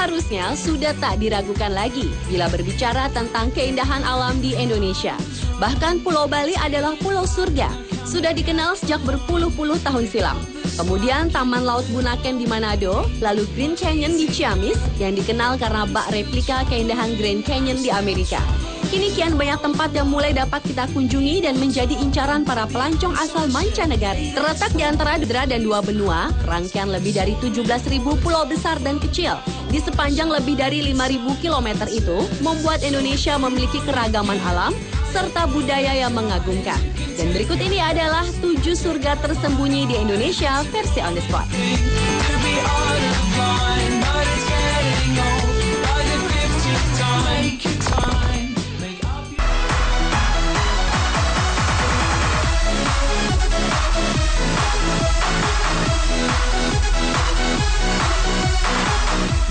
seharusnya sudah tak diragukan lagi bila berbicara tentang keindahan alam di Indonesia. Bahkan Pulau Bali adalah pulau surga, sudah dikenal sejak berpuluh-puluh tahun silam. Kemudian Taman Laut Bunaken di Manado, lalu Green Canyon di Ciamis yang dikenal karena bak replika keindahan Grand Canyon di Amerika. Kini kian banyak tempat yang mulai dapat kita kunjungi dan menjadi incaran para pelancong asal mancanegara. Terletak di antara samudra dan dua benua, rangkaian lebih dari 17.000 pulau besar dan kecil di sepanjang lebih dari 5.000 km itu membuat Indonesia memiliki keragaman alam serta budaya yang mengagumkan. Dan berikut ini adalah 7 surga tersembunyi di Indonesia versi On The Spot.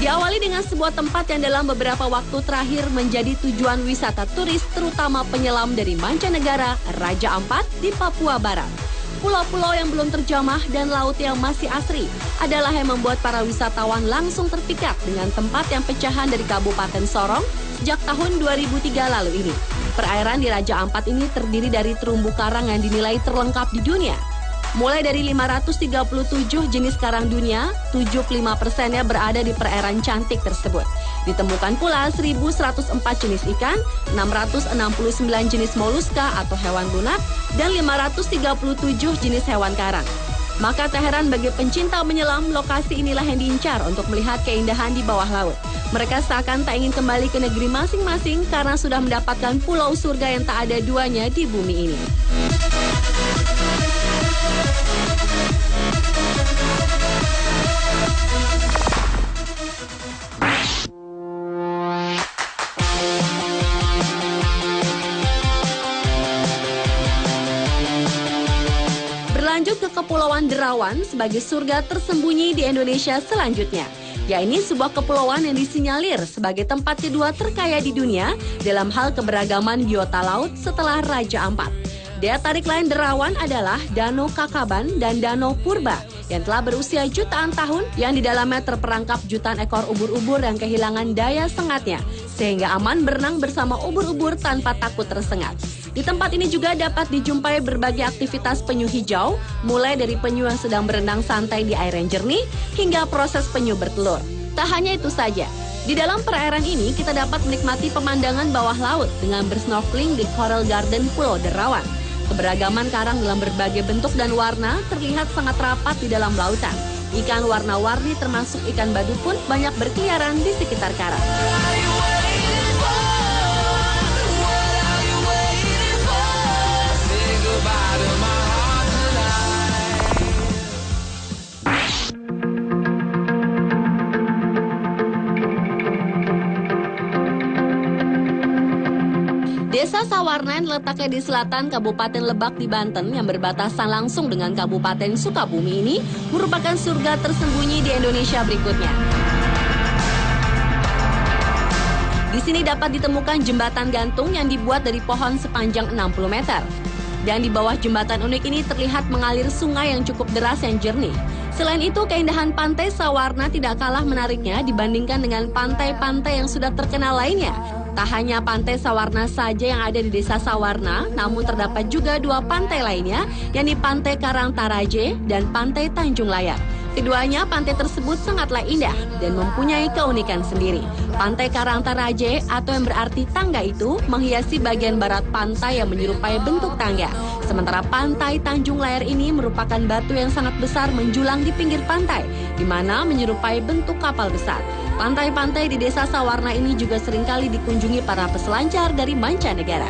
Diawali dengan sebuah tempat yang dalam beberapa waktu terakhir menjadi tujuan wisata turis terutama penyelam dari mancanegara, Raja Ampat di Papua Barat. Pulau-pulau yang belum terjamah dan laut yang masih asri adalah yang membuat para wisatawan langsung terpikat dengan tempat yang pecahan dari Kabupaten Sorong sejak tahun 2003 lalu ini. Perairan di Raja Ampat ini terdiri dari terumbu karang yang dinilai terlengkap di dunia. Mulai dari 537 jenis karang dunia, 75%-nya berada di perairan cantik tersebut. Ditemukan pula 1.104 jenis ikan, 669 jenis moluska atau hewan lunak, dan 537 jenis hewan karang. Maka tak heran bagi pencinta menyelam, lokasi inilah yang diincar untuk melihat keindahan di bawah laut. Mereka seakan tak ingin kembali ke negeri masing-masing karena sudah mendapatkan pulau surga yang tak ada duanya di bumi ini. Berlanjut ke Kepulauan Derawan sebagai surga tersembunyi di Indonesia selanjutnya. Ini sebuah kepulauan yang disinyalir sebagai tempat kedua terkaya di dunia dalam hal keberagaman biota laut setelah Raja Ampat. Daya tarik lain Derawan adalah Danau Kakaban dan Danau Purba yang telah berusia jutaan tahun yang di dalamnya terperangkap jutaan ekor ubur-ubur yang kehilangan daya sengatnya sehingga aman berenang bersama ubur-ubur tanpa takut tersengat. Di tempat ini juga dapat dijumpai berbagai aktivitas penyu hijau, mulai dari penyu yang sedang berenang santai di air yang jernih, hingga proses penyu bertelur. Tak hanya itu saja, di dalam perairan ini kita dapat menikmati pemandangan bawah laut dengan bersnorkeling di Coral Garden Pulau Derawan. Keberagaman karang dalam berbagai bentuk dan warna terlihat sangat rapat di dalam lautan. Ikan warna-warni termasuk ikan badu pun banyak berkeliaran di sekitar karang. Desa Sawarna yang letaknya di selatan Kabupaten Lebak di Banten yang berbatasan langsung dengan Kabupaten Sukabumi ini merupakan surga tersembunyi di Indonesia berikutnya. Di sini dapat ditemukan jembatan gantung yang dibuat dari pohon sepanjang 60 meter. Dan di bawah jembatan unik ini terlihat mengalir sungai yang cukup deras yang jernih. Selain itu, keindahan pantai Sawarna tidak kalah menariknya dibandingkan dengan pantai-pantai yang sudah terkenal lainnya. Tak hanya pantai Sawarna saja yang ada di desa Sawarna, namun terdapat juga 2 pantai lainnya, yakni Pantai Karangtaraje dan Pantai Tanjung Layar. Keduanya pantai tersebut sangatlah indah dan mempunyai keunikan sendiri. Pantai Karangtaraje atau yang berarti tangga itu menghiasi bagian barat pantai yang menyerupai bentuk tangga. Sementara Pantai Tanjung Layar ini merupakan batu yang sangat besar menjulang di pinggir pantai, di mana menyerupai bentuk kapal besar. Pantai-pantai di desa Sawarna ini juga seringkali dikunjungi para peselancar dari mancanegara.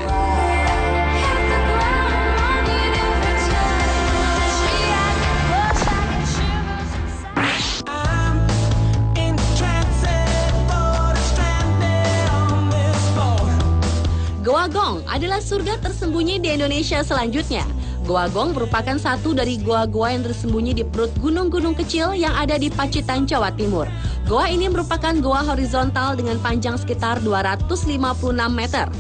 Goa Gong adalah surga tersembunyi di Indonesia selanjutnya. Goa Gong merupakan satu dari goa-goa yang tersembunyi di perut gunung-gunung kecil yang ada di Pacitan, Jawa Timur. Goa ini merupakan goa horizontal dengan panjang sekitar 256 meter.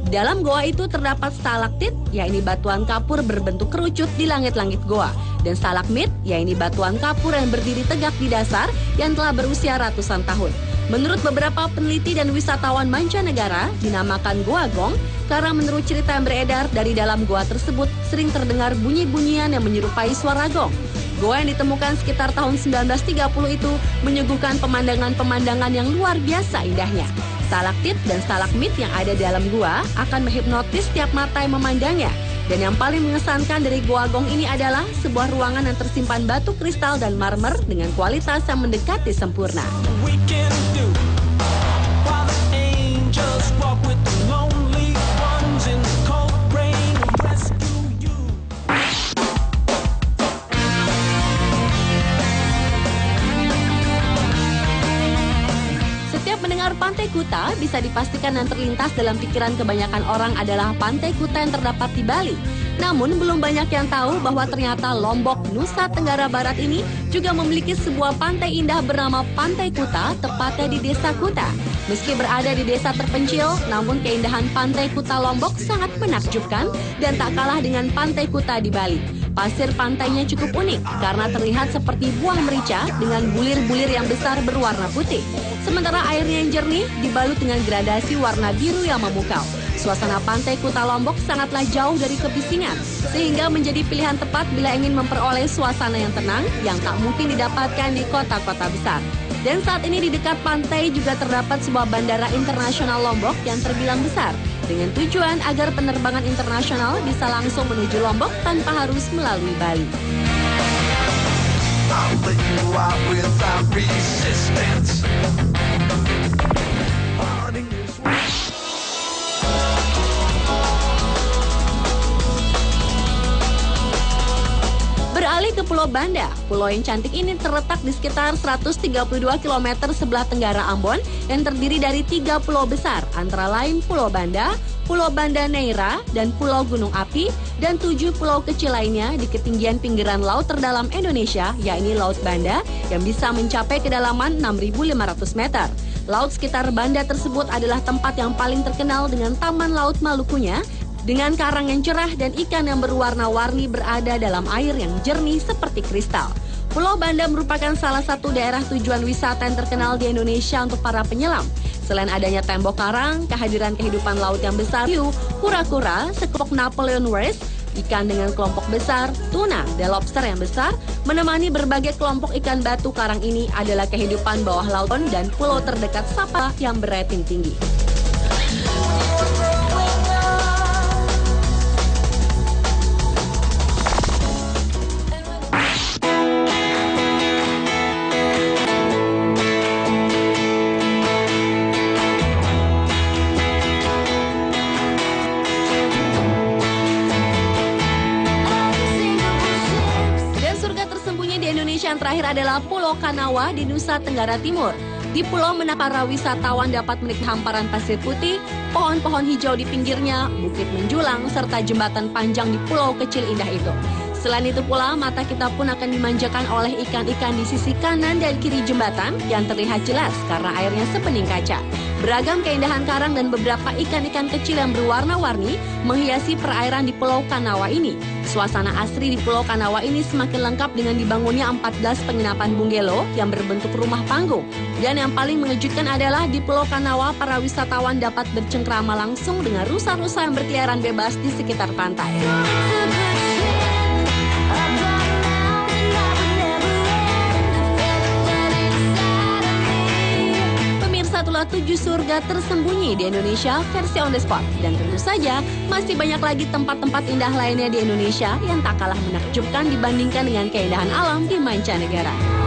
Dalam goa itu terdapat stalaktit, yaitu batuan kapur berbentuk kerucut di langit-langit goa. Dan stalagmit, yaitu batuan kapur yang berdiri tegak di dasar yang telah berusia ratusan tahun. Menurut beberapa peneliti dan wisatawan mancanegara, dinamakan Goa Gong karena menurut cerita yang beredar dari dalam goa tersebut sering terdengar bunyi-bunyian yang menyerupai suara gong. Goa yang ditemukan sekitar tahun 1930 itu menyuguhkan pemandangan-pemandangan yang luar biasa indahnya. Stalaktit dan stalagmit yang ada di dalam gua akan menghipnotis setiap mata yang memandangnya. Dan yang paling mengesankan dari Goa Gong ini adalah sebuah ruangan yang tersimpan batu kristal dan marmer dengan kualitas yang mendekati sempurna. Setiap mendengar Pantai Kuta, bisa dipastikan yang terlintas dalam pikiran kebanyakan orang adalah Pantai Kuta yang terdapat di Bali. Namun, belum banyak yang tahu bahwa ternyata Lombok, Nusa Tenggara Barat ini juga memiliki sebuah pantai indah bernama Pantai Kuta, tepatnya di Desa Kuta. Meski berada di desa terpencil, namun keindahan Pantai Kuta Lombok sangat menakjubkan dan tak kalah dengan Pantai Kuta di Bali. Pasir pantainya cukup unik karena terlihat seperti buah merica dengan bulir-bulir yang besar berwarna putih. Sementara airnya yang jernih dibalut dengan gradasi warna biru yang memukau. Suasana Pantai Kuta Lombok sangatlah jauh dari kebisingan, sehingga menjadi pilihan tepat bila ingin memperoleh suasana yang tenang yang tak mungkin didapatkan di kota-kota besar. Dan saat ini di dekat pantai juga terdapat sebuah bandara internasional Lombok yang terbilang besar, dengan tujuan agar penerbangan internasional bisa langsung menuju Lombok tanpa harus melalui Bali. Beralih ke Pulau Banda, pulau yang cantik ini terletak di sekitar 132 km sebelah tenggara Ambon yang terdiri dari 3 pulau besar, antara lain Pulau Banda, Pulau Banda Neira, dan Pulau Gunung Api, dan 7 pulau kecil lainnya di ketinggian pinggiran laut terdalam Indonesia, yakni Laut Banda, yang bisa mencapai kedalaman 6.500 meter. Laut sekitar Banda tersebut adalah tempat yang paling terkenal dengan Taman Laut Malukunya, dengan karang yang cerah dan ikan yang berwarna-warni berada dalam air yang jernih seperti kristal. Pulau Banda merupakan salah satu daerah tujuan wisata yang terkenal di Indonesia untuk para penyelam. Selain adanya tembok karang, kehadiran kehidupan laut yang besar, hiu, kura-kura, sekelompok Napoleon Whales, ikan dengan kelompok besar, tuna, dan lobster yang besar, menemani berbagai kelompok ikan batu karang ini adalah kehidupan bawah laut dan pulau terdekat Sapa yang berating tinggi. Yang terakhir adalah Pulau Kanawa di Nusa Tenggara Timur. Di pulau para wisatawan dapat menikmati hamparan pasir putih, pohon-pohon hijau di pinggirnya, bukit menjulang, serta jembatan panjang di pulau kecil indah itu. Selain itu pula, mata kita pun akan dimanjakan oleh ikan-ikan di sisi kanan dan kiri jembatan yang terlihat jelas karena airnya sebening kaca. Beragam keindahan karang dan beberapa ikan-ikan kecil yang berwarna-warni menghiasi perairan di Pulau Kanawa ini. Suasana asri di Pulau Kanawa ini semakin lengkap dengan dibangunnya 14 penginapan bungalow yang berbentuk rumah panggung. Dan yang paling mengejutkan adalah di Pulau Kanawa, para wisatawan dapat bercengkrama langsung dengan rusa-rusa yang berkeliaran bebas di sekitar pantai. Itulah 7 surga tersembunyi di Indonesia versi on the spot. Dan tentu saja masih banyak lagi tempat-tempat indah lainnya di Indonesia yang tak kalah menakjubkan dibandingkan dengan keindahan alam di mancanegara.